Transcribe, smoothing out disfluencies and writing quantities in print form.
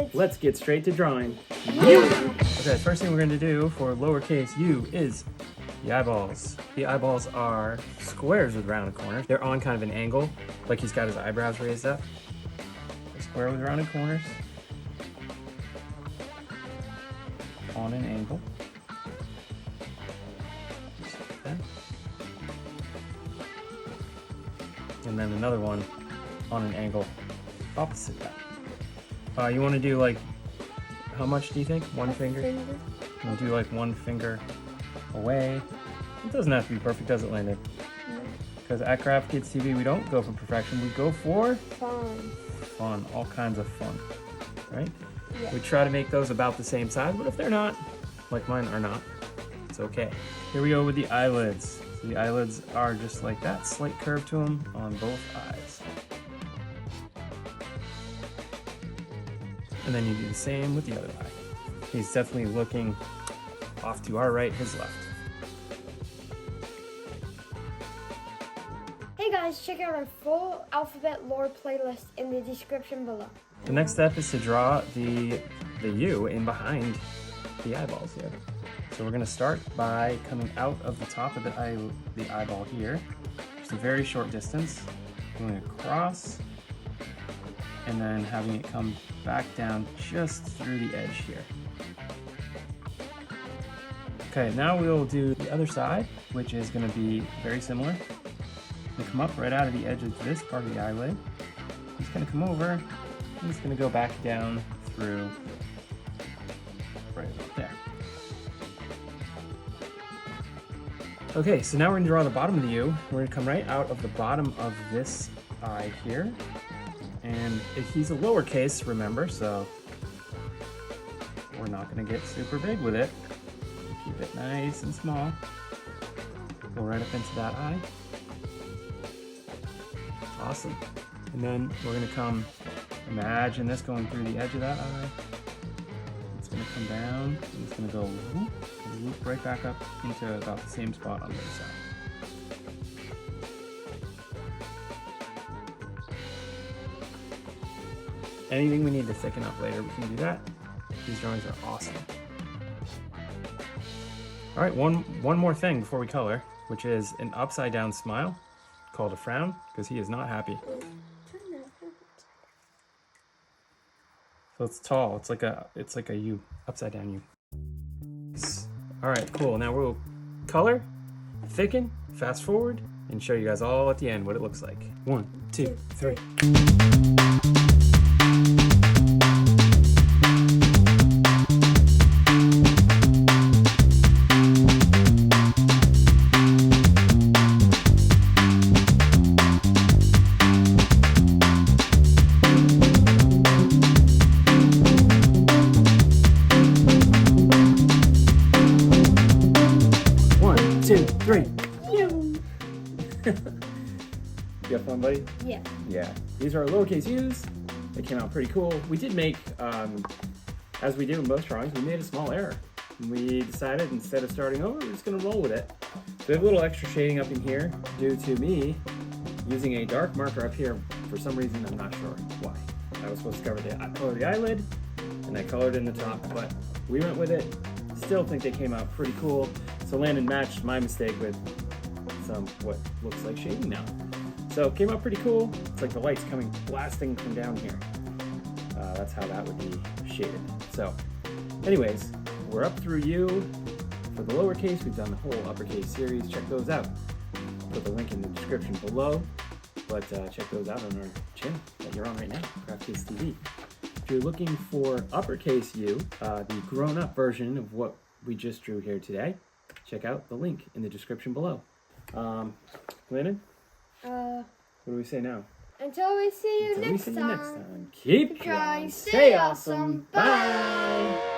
kids. Let's get straight to drawing. U! Okay, first thing we're going to do for lowercase u is the eyeballs. The eyeballs are squares with rounded corners. They're on kind of an angle, like he's got his eyebrows raised up. A square with rounded corners. On an angle. Just like that. And then another one on an angle opposite that. You want to do like, how much do you think? One finger? We'll do like one finger away. It doesn't have to be perfect, does it, Landon? Because at Craft Kids TV, we don't go for perfection. We go for Fun. Fun, all kinds of fun, right? Yeah. We try to make those about the same size, but if they're not, like mine are not, it's okay. Here we go with the eyelids. So the eyelids are just like that, slight curve to them on both eyes. And then you do the same with the other eye. He's definitely looking off to our right, his left. Hey guys, check out our full alphabet lore playlist in the description below. The next step is to draw the U in behind the eyeballs here. So we're going to start by coming out of the top of the eyeball here, just a very short distance, going across, and then having it come back down just through the edge here. Okay, now we'll do the other side, which is going to be very similar. We'll come up right out of the edge of this part of the eyelid. He's going to come over, and he's going to go back down through right about there. Okay, so now we're going to draw the bottom of the U. We're going to come right out of the bottom of this eye here. And he's a lowercase, remember, so we're not going to get super big with it. Keep it nice and small. Go right up into that eye. Awesome. And then we're going to come, imagine this going through the edge of that eye. It's going to come down, and it's going to go whoop, and loop right back up into about the same spot on the other side. Anything we need to thicken up later, we can do that. These drawings are awesome. All right, one more thing before we color, which is an upside down smile called a frown, because he is not happy. So it's tall. It's like a U, upside down U. All right, cool. Now we'll color, thicken, fast forward, and show you guys all at the end what it looks like. 1, 2, 3. You have fun, buddy? Yeah. Yeah. These are our lowercase u's. They came out pretty cool. We did make, as we do in most drawings, we made a small error. We decided instead of starting over, we're just going to roll with it. So we have a little extra shading up in here due to me using a dark marker up here. For some reason, I'm not sure why. I was supposed to color the eyelid, and I colored in the top, but we went with it. Still think they came out pretty cool. So Landon matched my mistake with some what looks like shading now. So it came out pretty cool. It's like the light's coming blasting from down here. That's how that would be shaded. So anyways, we're up through U. For the lowercase, we've done the whole uppercase series. Check those out. Put the link in the description below. But check those out on our channel that you're on right now, Craft Kids TV. If you're looking for uppercase U, the grown-up version of what we just drew here today, check out the link in the description below. Landon? What do we say now? Until we see you next time. Keep drawing, stay awesome. Bye.